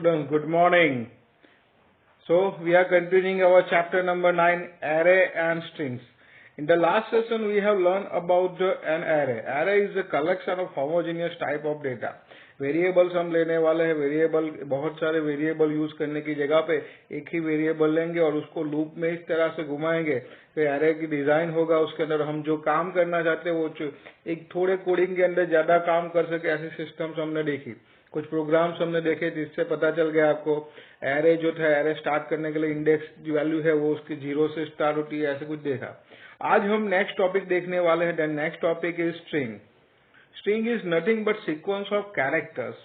students, good morning. So we are continuing our chapter number 9, array and strings. In the last session we have learned about an array. Array is a collection of homogeneous type of data. Variables हम लेने वाले हैं, variable बहुत सारे variable use करने की जगह पे एक ही वेरिएबल लेंगे और उसको लूप में इस तरह से घुमाएंगे तो एरे की डिजाइन होगा। उसके अंदर हम जो काम करना चाहते हैं वो एक थोड़े कोडिंग के अंदर ज्यादा काम कर सके, ऐसे सिस्टम्स हमने देखी, कुछ प्रोग्राम्स हमने देखे जिससे पता चल गया आपको एरे जो था, एरे स्टार्ट करने के लिए इंडेक्स जो वैल्यू है वो उसकी 0 से स्टार्ट होती है, ऐसे कुछ देखा। आज हम नेक्स्ट टॉपिक देखने वाले हैं। Then next topic is string. String is nothing but sequence of characters.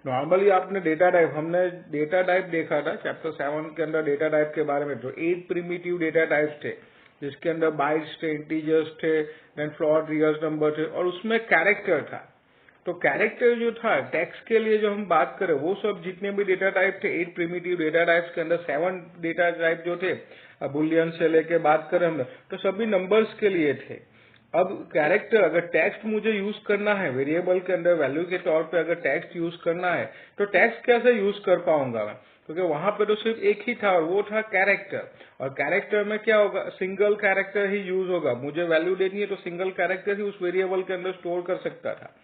Normally आपने डेटा टाइप, हमने डेटा टाइप देखा था चैप्टर 7 के अंदर डेटा टाइप के बारे में। तो 8 प्रिमिटिव डेटा टाइप्स थे जिसके अंदर बाइट्स थे, इंटीजर्स थे, देन फ्लोट, रियल नंबर थे और उसमें कैरेक्टर था। तो कैरेक्टर जो था टेक्स्ट के लिए जो हम बात करें वो सब जितने भी डेटा टाइप थे 8 प्रिमिटिव डेटा टाइप्स के अंदर 7 डेटा टाइप जो थे बुलियन से लेके बात करें हमने तो सभी नंबर्स के लिए थे। अब कैरेक्टर अगर टेक्स्ट मुझे यूज करना है वेरिएबल के अंदर वैल्यू के तौर पे, अगर टेक्स्ट यूज करना है तो टेक्स्ट कैसे यूज कर पाऊंगा मैं, क्योंकि वहां पे तो सिर्फ एक ही था और वो था कैरेक्टर। और कैरेक्टर में क्या होगा, सिंगल कैरेक्टर ही यूज होगा। मुझे वैल्यू देनी है तो सिंगल कैरेक्टर ही उस वेरिएबल के अंदर स्टोर कर सकता था।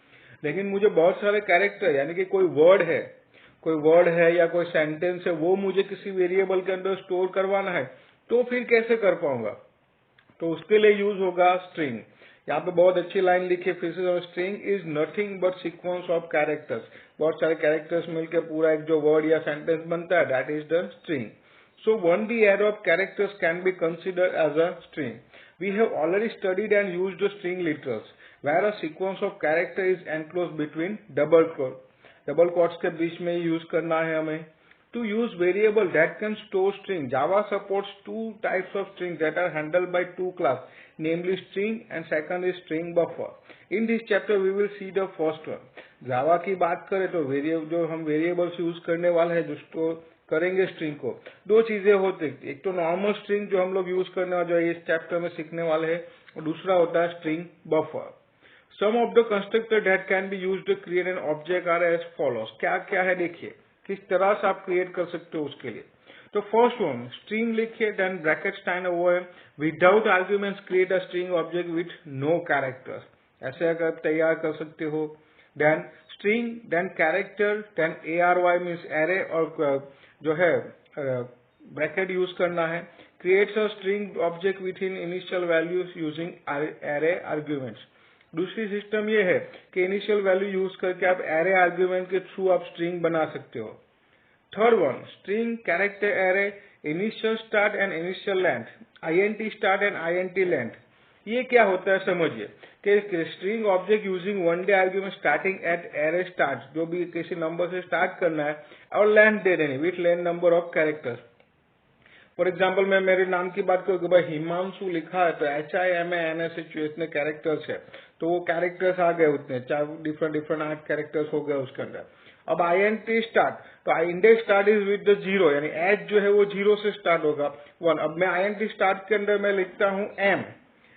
लेकिन मुझे बहुत सारे कैरेक्टर यानी कि कोई वर्ड है या कोई सेंटेंस है वो मुझे किसी वेरिएबल के अंदर स्टोर करवाना है तो फिर कैसे कर पाऊंगा, तो उसके लिए यूज होगा स्ट्रिंग। यहाँ पे बहुत अच्छी लाइन लिखी है फिर से, string is nothing but sequence of characters. बहुत सारे कैरेक्टर्स मिलकर पूरा एक जो वर्ड या सेंटेंस बनता है that is the string. So only array of characters can be considered as a string. We have already studied and used the string literals, where a sequence of character is enclosed between double quotes. Double quotes के बीच में use करना है हमें। To use variable that can store string, Java supports two types of string that are handled by two classes, namely string and second is string buffer. In this chapter we will see the first one. Java की बात करें तो जो हम variables use करने वाले हैं जो स्टोर करेंगे स्ट्रिंग को, दो चीजें होती है। एक तो नॉर्मल स्ट्रिंग जो हम लोग यूज करने वाले जो इस चैप्टर में सीखने वाले हैं और दूसरा होता है string buffer. Some of the constructor that can be used to create an object are as follows. क्या क्या है देखिए, किस तरह से आप क्रिएट कर सकते हो उसके लिए। तो फर्स्ट वन स्ट्रिंग लिखिए, देन ब्रैकेट स्टाइन over without arguments create a string object with no characters, ऐसे अगर तैयार कर सकते हो। Then string, then character, then ARY means array और जो है ब्रैकेट यूज करना है। Creates a string object with in initial values using array arguments. दूसरी सिस्टम ये है कि इनिशियल वैल्यू यूज करके आप एरे आर्ग्यूमेंट के थ्रू आप स्ट्रिंग बना सकते हो। Third one string character array, initial start and initial length, INT start and INT length. ये क्या होता है समझिए कि string object using one day argument starting at array start, जो भी किसी नंबर से स्टार्ट करना है और लेंथ दे देनी with length number of characters. For example मैं मेरे नाम की बात करूँ कि भाई हिमांशु लिखा है तो HIMANSHU इतने कैरेक्टर्स है तो वो कैरेक्टर्स आ गए उतने, चार डिफरेंट 8 कैरेक्टर्स हो गए उसके अंदर। अब INT स्टार्ट, तो index start is with the 0 यानी H जो है वो 0 से स्टार्ट होगा 1। अब मैं INT स्टार्ट के अंदर मैं लिखता हूँ M,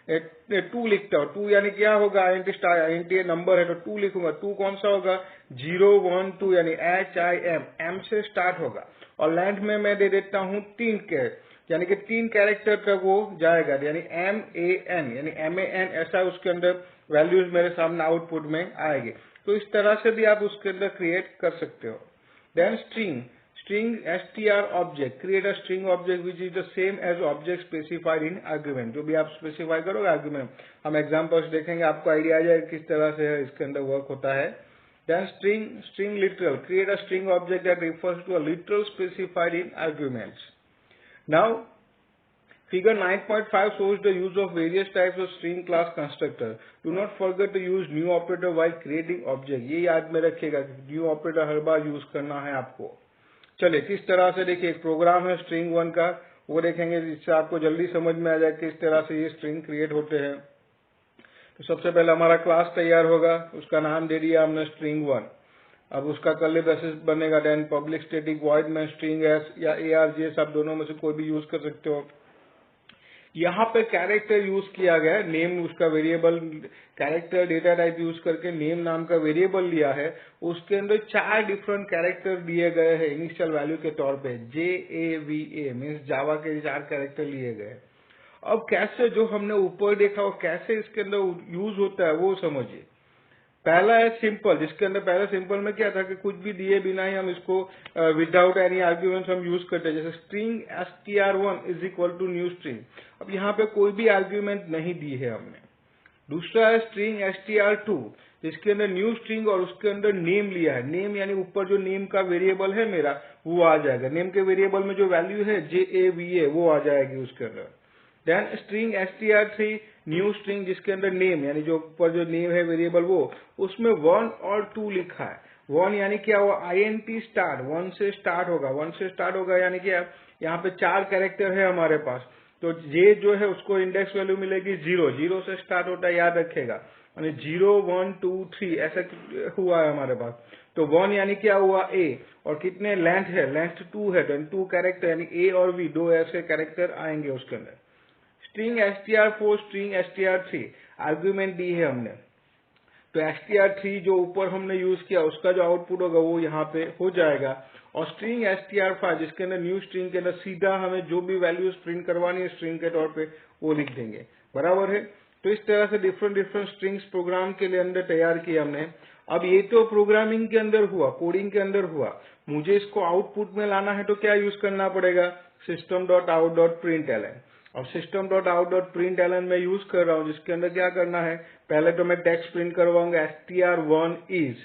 2 लिखता हूँ, 2 यानी क्या होगा, INT स्टार्ट, INT नंबर है तो 2 लिखूंगा, 2 कौन सा होगा 0 1 2 यानी HIM, M से स्टार्ट होगा। और लेंथ में मैं दे देता हूँ 3 के, यानी कि 3 कैरेक्टर तक वो जाएगा यानी MAN यानी MAN, ऐसा उसके अंदर वैल्यूज मेरे सामने आउटपुट में आएगी। तो इस तरह से भी आप उसके अंदर क्रिएट कर सकते हो। Then string, string str object, create a string object which is the same as object specified in argument। जो भी आप स्पेसिफाई करोगे आर्ग्यूमेंट, हम एग्जांपल्स देखेंगे आपको आइडिया आ जाएगा किस तरह से इसके अंदर वर्क होता है। Then string literal, create a string object that refers to a literal specified in arguments। Now figure 9.5 shows the use of various types of string class constructor। Do not forget to use new operator while creating object। ये याद में रखिएगा new operator हर बार use करना है आपको। चलिए किस तरह से देखिए, एक प्रोग्राम है स्ट्रिंग 1 का, वो देखेंगे जिससे आपको जल्दी समझ में आ जाए किस तरह से ये स्ट्रिंग क्रिएट होते हैं। तो सबसे पहले हमारा क्लास तैयार होगा, उसका नाम दे दिया हमने स्ट्रिंग 1। अब उसका कर्ली ब्रेसेस बनेगा, देन पब्लिक स्टैटिक वॉइड में स्ट्रिंग एस या ARGS आप दोनों में से कोई भी यूज कर सकते हो। यहाँ पे कैरेक्टर यूज किया गया है, नेम उसका variable, character data type use करके नेम नाम का वेरिएबल लिया है, उसके अंदर 4 डिफरेंट कैरेक्टर दिए गए हैं इनिशियल वैल्यू के तौर पे, JAVA मीन्स जावा के 4 कैरेक्टर लिए गए। अब कैसे जो हमने ऊपर देखा वो कैसे इसके अंदर यूज होता है वो समझिए। पहला है सिंपल, जिसके अंदर पहला सिंपल में क्या था कि कुछ भी दिए बिना ही हम इसको विदाउट एनी आर्ग्यूमेंट हम यूज करते हैं, जैसे string str1 is equal to new string. अब यहाँ पे कोई भी आर्ग्यूमेंट नहीं दी है हमने। दूसरा है स्ट्रिंग str2, जिसके अंदर न्यू स्ट्रिंग और उसके अंदर नेम लिया है। नेम यानी ऊपर जो नेम का वेरिएबल है मेरा वो आ जाएगा, नेम के वेरिएबल में जो वैल्यू है JAVA वो आ जाएगी उसके अंदर। Then string str3 new string, जिसके अंदर नेम यानी जो ऊपर जो नेम है वेरिएबल वो, उसमें 1 और 2 लिखा है। 1 यानी क्या हुआ, INT स्टार्ट, 1 से स्टार्ट होगा, 1 से स्टार्ट होगा यानी क्या, यहाँ पे 4 कैरेक्टर है हमारे पास, तो जे जो है उसको इंडेक्स वैल्यू मिलेगी 0, 0 से स्टार्ट होता है याद रखेगा, यानी 0 1 2 3 ऐसा हुआ है हमारे पास। तो 1 यानी क्या हुआ A, और कितने लेंथ है, लेंथ 2 है, तो 2 कैरेक्टर यानी A और V, 2 ऐसे कैरेक्टर आएंगे उसके अंदर। String str4 string str3 argument दी है हमने, तो str3 जो ऊपर हमने यूज किया उसका जो आउटपुट होगा वो यहाँ पे हो जाएगा। और स्ट्रिंग str5 जिसके अंदर न्यू स्ट्रिंग के अंदर सीधा हमें जो भी वैल्यूज प्रिंट करवानी है स्ट्रिंग के तौर पे वो लिख देंगे, बराबर है। तो इस तरह से डिफरेंट डिफरेंट स्ट्रिंग्स प्रोग्राम के लिए अंदर तैयार किया हमने। अब ये तो प्रोग्रामिंग के अंदर हुआ, कोडिंग के अंदर हुआ, मुझे इसको आउटपुट में लाना है तो क्या यूज करना पड़ेगा, system.out.println। अब system.out.println में यूज कर रहा हूँ, जिसके अंदर क्या करना है, पहले तो मैं टेक्स्ट प्रिंट करवाऊंगा str1 is,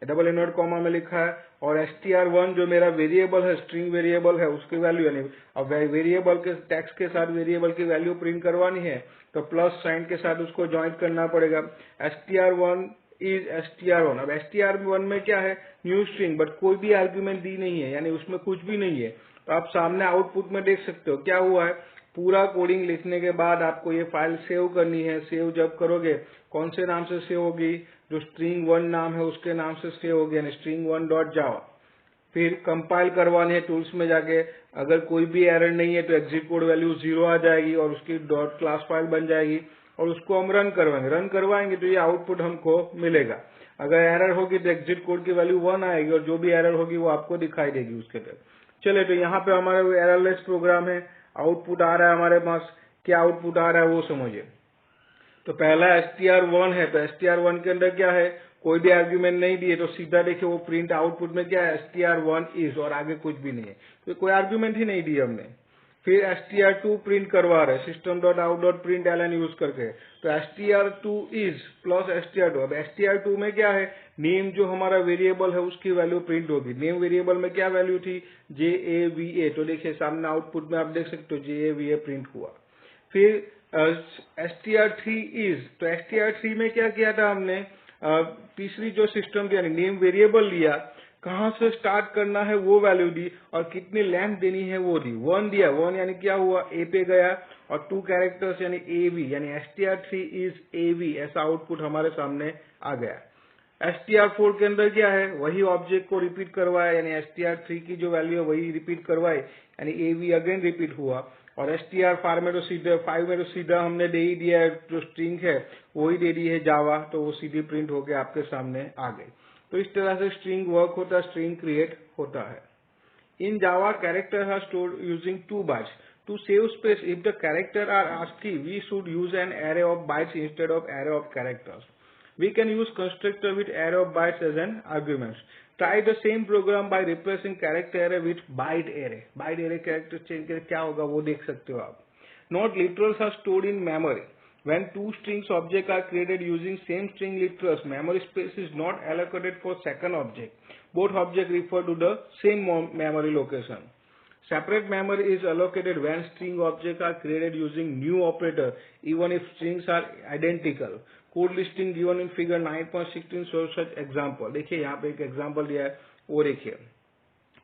double invert comma में लिखा है, और str1 जो मेरा वेरिएबल है, स्ट्रिंग वेरिएबल है, उसकी वैल्यू यानी अब वेरिएबल के टेक्स्ट के साथ वेरिएबल की वैल्यू प्रिंट करवानी है तो प्लस साइन के साथ उसको ज्वाइन करना पड़ेगा। str1 is str1। अब str1 में क्या है, न्यू स्ट्रिंग, बट कोई भी आर्ग्यूमेंट दी नहीं है, यानी उसमें कुछ भी नहीं है। तो आप सामने आउटपुट में देख सकते हो क्या हुआ है, पूरा कोडिंग लिखने के बाद आपको ये फाइल सेव करनी है। सेव जब करोगे कौन से नाम से सेव होगी, जो string1 नाम है उसके नाम से सेव होगी, यानी string1.java। फिर कंपाइल करवाने हैं टूल्स में जाके, अगर कोई भी एरर नहीं है तो एग्जिट कोड वैल्यू 0 आ जाएगी और उसकी डॉट क्लास फाइल बन जाएगी, और उसको हम रन करवाएंगे तो ये आउटपुट हमको मिलेगा। अगर एरर होगी तो एग्जिट कोड की वैल्यू 1 आएगी और जो भी एरर होगी वो आपको दिखाई देगी उसके अंदर। चले, तो यहाँ पे हमारा एररलेस प्रोग्राम है, आउटपुट आ रहा है हमारे पास, क्या आउटपुट आ रहा है वो समझिए। तो पहला str1 है, तो str1 के अंदर क्या है, कोई भी आर्ग्यूमेंट नहीं दिए, तो सीधा देखिए वो प्रिंट आउटपुट में क्या है, str1 is, और आगे कुछ भी नहीं है, तो कोई आर्ग्यूमेंट ही नहीं दिया हमने। फिर str2 प्रिंट करवा रहे system.out.println यूज करके, तो str2 is प्लस str2। अब str2 में क्या है, नेम जो हमारा वेरिएबल है उसकी वैल्यू प्रिंट होगी। नेम वेरिएबल में क्या वैल्यू थी, JAVA, तो देखिए सामने आउटपुट में आप देख सकते हो JAVA प्रिंट हुआ। फिर str3 is, तो str3 में क्या किया था हमने, तीसरी जो सिस्टम यानी नेम वेरिएबल लिया, कहाँ से स्टार्ट करना है वो वैल्यू दी, और कितनी लेंथ देनी है वो दी। 1 दिया, 1 यानी क्या हुआ, A पे गया, और 2 कैरेक्टर्स यानी AV, यानी str3 is AV, ऐसा आउटपुट हमारे सामने आ गया। str4 के अंदर क्या है, वही ऑब्जेक्ट को रिपीट करवाया, यानी str3 की जो वैल्यू है वही रिपीट करवाए, यानी AV अगेन रिपीट हुआ। और str5 में तो सीधा हमने दे ही दिया है, जो स्ट्रिंग है वही दे दी है जावा, तो वो सीधी प्रिंट होके आपके सामने आ गई। तो इस तरह से स्ट्रिंग वर्क होता है, स्ट्रिंग क्रिएट होता है। In Java, characters are stored using 2 bytes. To save space, if the characters are ASCII, we should use an array of bytes instead of array of characters. We can use constructor with array of bytes as an arguments. Try the same program by replacing character array with byte array. Byte array character change करके क्या होगा वो देख सकते हो आप। Not literals are stored in memory. When two strings objects are created using same string literals, memory space is not allocated for second object. Both objects refer to the same memory location. Separate memory is allocated when string objects are created using new operator, even if strings are identical. Code listing given in figure 9.16 shows such example. देखिए यहाँ पे एक example दिया है, वो देखिए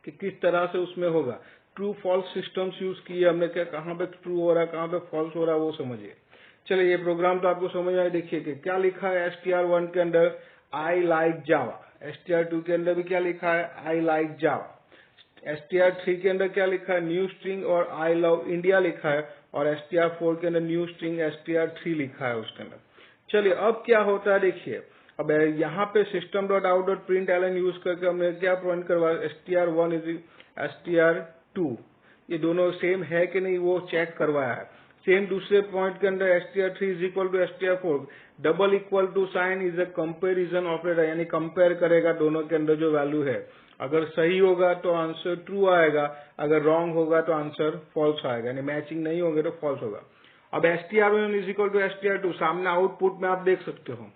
कि किस तरह से उसमें होगा। ट्रू फॉल्स सिस्टम्स यूज किए हमने, क्या कहाँ पे ट्रू हो रहा है कहाँ पे फॉल्स हो रहा है वो समझिए। चलिए ये प्रोग्राम तो आपको समझ आए, देखिए कि क्या लिखा है str1 के अंदर, आई लाइक जावा। str2 के अंदर भी क्या लिखा है, आई लाइक जावा। str3 के अंदर क्या लिखा है, न्यू स्ट्रिंग और आई लव इंडिया लिखा है, और str4 के अंदर न्यू स्ट्रिंग str3 लिखा है उसके अंदर। चलिए अब क्या होता है देखिए, अब यहाँ पे system.out.println यूज करके हमने क्या प्रिंट करवाया, str1 इज str2, ये दोनों सेम है कि नहीं वो चेक करवाया है। सेम दूसरे पॉइंट के अंदर str3 is equal to str4, double equal to sign is a comparison operator, यानी कंपेयर करेगा दोनों के अंदर जो वैल्यू है, अगर सही होगा तो आंसर ट्रू आएगा, अगर रॉन्ग होगा तो आंसर फॉल्स आएगा, यानी मैचिंग नहीं होंगे तो फॉल्स होगा। अब str1 is equal to str2 सामने आउटपुट में आप देख सकते हो,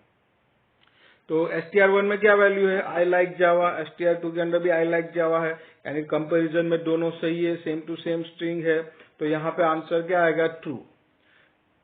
तो str1 में क्या वैल्यू है, आई लाइक जावा, str2 के अंदर भी आई लाइक जावा है, यानी कंपैरिजन में दोनों सही है, सेम टू सेम स्ट्रिंग है, तो यहाँ पे आंसर क्या आएगा, ट्रू।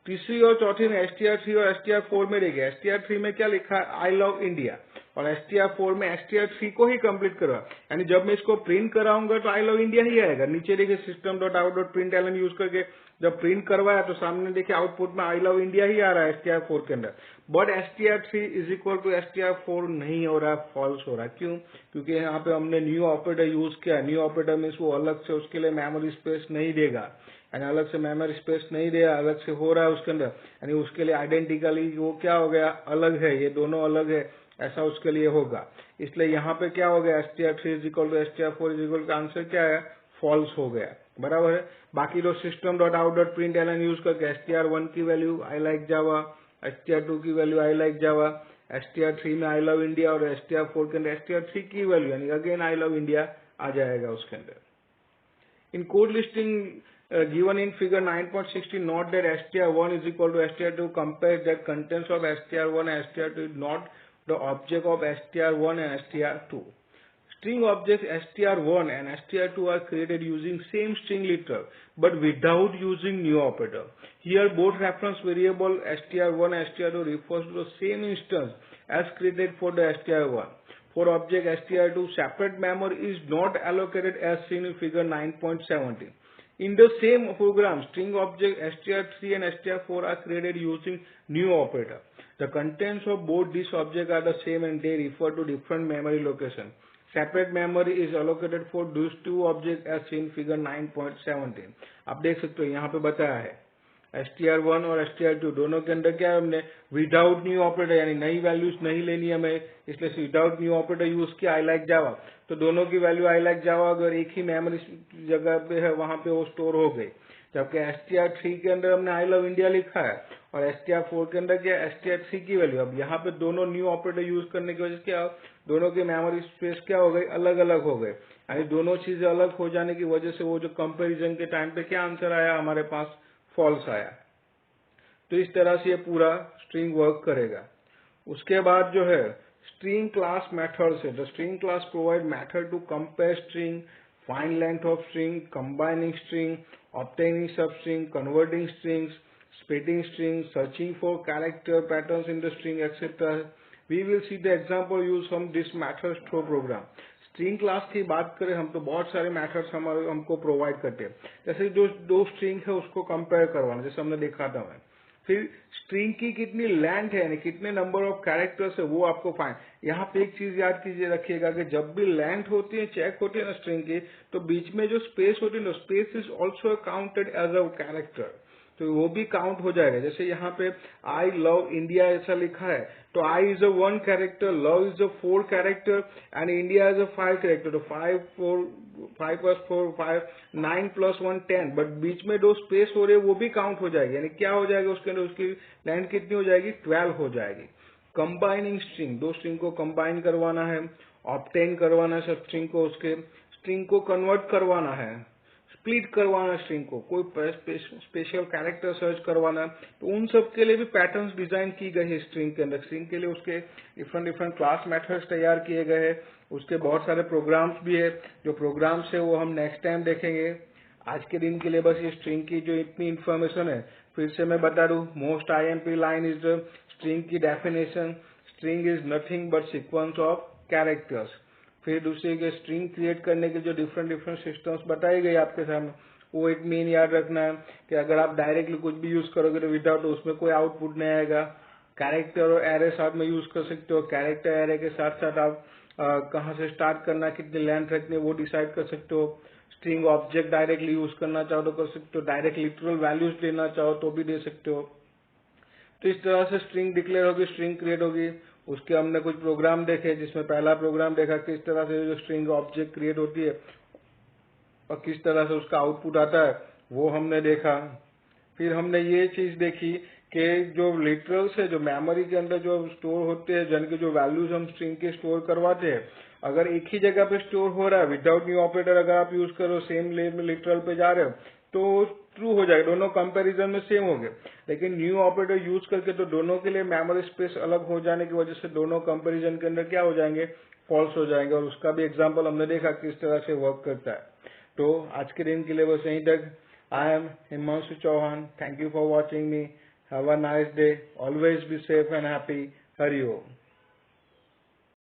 तीसरी और चौथी में str3 और str4 में देखिए, str3 में क्या लिखा है, आई लव इंडिया, और str4 में str3 को ही कंप्लीट करवा, यानी जब मैं इसको प्रिंट कराऊंगा तो आई लव इंडिया ही आएगा। नीचे देखिए system.out.println यूज करके जब प्रिंट करवाया तो सामने देखिए आउटपुट में आई लव इंडिया ही आ रहा है str4 के अंदर, but str3 is equal to str4 नहीं हो रहा है, फॉल्स हो रहा है। क्यों? क्योंकि यहाँ पे हमने न्यू ऑपरेटर यूज किया, न्यू ऑपरेटर मीन्स वो अलग से उसके लिए मेमोरी स्पेस नहीं देगा, यानी अलग से मेमोरी स्पेस नहीं देगा, अलग से हो रहा है उसके अंदर, यानी उसके लिए आइडेंटिकली वो क्या हो गया, अलग है, ये दोनों अलग है, ऐसा उसके लिए होगा। इसलिए यहाँ पे क्या हो गया, str3 is equal to str4 is equal to answer क्या है, फॉल्स हो गया, बराबर है। बाकी तो system.out.println यूज करके str1 की value I like Java, str2 की value I like Java, str3 में आई लव इंडिया, और str4 के अंदर str3 की वैल्यू यानी अगेन आई लव इंडिया आ जाएगा उसके अंदर। In code listing given in figure 9.16, note that str1 is equal to str2. Compare that contents of str1 and str2 is not the object of str1 and str2. String objects str1 and str2 are created using same string literal but without using new operator. Here both reference variable str1 and str2 refers to the same instance as created for the str1. For object str2, separate memory is not allocated as seen in figure 9.17. In the same program, string object str3 and str4 are created using new operator. The contents of both these objects are the same and they refer to different memory location. Separate memory is allocated for these two objects as seen in figure 9.17. आप देख सकते हो यहाँ पे बताया है str1 और str2 दोनों के अंदर क्या है, हमने विदाउट न्यू ऑपरेटर यानी नई वैल्यूज नहीं लेनी हमें, इसलिए विदाउट न्यू ऑपरेटर यूज किया आई लाइक जावा, तो दोनों की वैल्यू आई लाइक जावा अगर एक ही मेमोरी जगह पे है वहां पे वो स्टोर हो गई। जबकि str3 के अंदर हमने आई लव इंडिया लिखा है और str4 के अंदर क्या str3 की वैल्यू, अब यहाँ पे दोनों न्यू ऑपरेटर यूज करने की वजह से क्या दोनों के मेमोरी स्पेस क्या हो गई, अलग अलग हो गए, यानी दोनों चीजें अलग हो जाने की वजह से वो जो कंपेरिजन के टाइम पे क्या आंसर आया हमारे पास, फॉल्स आया। तो इस तरह से ये पूरा स्ट्रिंग वर्क करेगा। उसके बाद जो है स्ट्रिंग क्लास मेथड से, the string class provide method to compare string, find length of string, combining string, obtaining sub string, converting strings, splitting string, searching for character patterns in the string, etc. We will see the example used from this methods through program. String class की बात करें हम तो बहुत सारे methods हमको provide करते हैं, जैसे जो दो स्ट्रिंग है उसको कंपेयर करवाना, जैसे हमने देखा था मैं। फिर स्ट्रिंग की कितनी लेंथ है यानी कितने नंबर ऑफ कैरेक्टर्स है वो आपको फाइंड। यहाँ पे एक चीज याद कीजिए रखिएगा कि जब भी लेंथ होती है चेक होती है ना स्ट्रिंग की, तो बीच में जो स्पेस होती है ना, space is also counted as a character, तो वो भी काउंट हो जाएगा। जैसे यहाँ पे आई लव इंडिया ऐसा लिखा है, तो I is a 1 character, love is a 4 character and India is a 5 character, तो 5 + 4 5 9 + 1 10, बट बीच में दो स्पेस हो रहे हैं वो भी काउंट हो जाएगी, यानी क्या हो जाएगा उसके अंदर, उसकी लेंथ कितनी हो जाएगी, 12 हो जाएगी। कंबाइनिंग स्ट्रिंग, दो स्ट्रिंग को कंबाइन करवाना है, ऑब्टेन करवाना है सब स्ट्रिंग को, उसके स्ट्रिंग को कन्वर्ट करवाना है, स्प्लिट करवाना स्ट्रिंग को, कोई स्पेशल कैरेक्टर सर्च करवाना, तो उन सब के लिए भी पैटर्न्स डिजाइन की गई है स्ट्रिंग के अंदर। स्ट्रिंग के लिए उसके डिफरेंट क्लास मेथड्स तैयार किए गए हैं, उसके बहुत सारे प्रोग्राम्स भी है, जो प्रोग्राम्स है वो हम नेक्स्ट टाइम देखेंगे। आज के दिन के लिए बस ये स्ट्रिंग की जो इतनी इन्फॉर्मेशन है फिर से मैं बता दूं। Most IMP line is the string की definition, string is nothing but sequence of characters. फिर दूसरे के स्ट्रिंग क्रिएट करने के जो डिफरेंट सिस्टम्स बताई गई आपके सामने, वो एक मेन याद रखना है कि अगर आप डायरेक्टली कुछ भी यूज करोगे तो विदाउट उसमें कोई आउटपुट नहीं आएगा। कैरेक्टर और एरे साथ में यूज कर सकते हो, कैरेक्टर एरे के साथ साथ आप कहाँ से स्टार्ट करना, कितनी लेंथ रखनी है वो डिसाइड कर सकते हो। स्ट्रिंग ऑब्जेक्ट डायरेक्टली यूज करना चाहो तो कर सकते हो, डायरेक्ट लिटरल वैल्यूज लेना चाहो तो भी दे सकते हो। तो इस तरह से स्ट्रिंग डिक्लेयर होगी, स्ट्रिंग क्रिएट होगी। उसके हमने कुछ प्रोग्राम देखे, जिसमें पहला प्रोग्राम देखा किस तरह से जो स्ट्रिंग ऑब्जेक्ट क्रिएट होती है और किस तरह से उसका आउटपुट आता है, वो हमने देखा। फिर हमने ये चीज देखी कि जो लिटरल्स है, जो मेमोरी के अंदर जो स्टोर होते हैं, जिनके जो वैल्यूज हम स्ट्रिंग के स्टोर करवाते हैं, अगर एक ही जगह पे स्टोर हो रहा है विदाउट न्यू ऑपरेटर अगर आप यूज करो, सेम लिटरल पे जा रहे हो तो ट्रू हो जाएगा, दोनों कंपैरिजन में सेम हो गए। लेकिन न्यू ऑपरेटर यूज करके तो दोनों के लिए मेमोरी स्पेस अलग हो जाने की वजह से दोनों कंपैरिजन के अंदर क्या हो जाएंगे, फॉल्स हो जाएंगे। और उसका भी एग्जांपल हमने देखा किस तरह से वर्क करता है। तो आज के दिन के लिए बस यहीं तक। I am Himanshu Chauhan, thank you for watching me, have a nice day, always be safe and happy, Hari Om.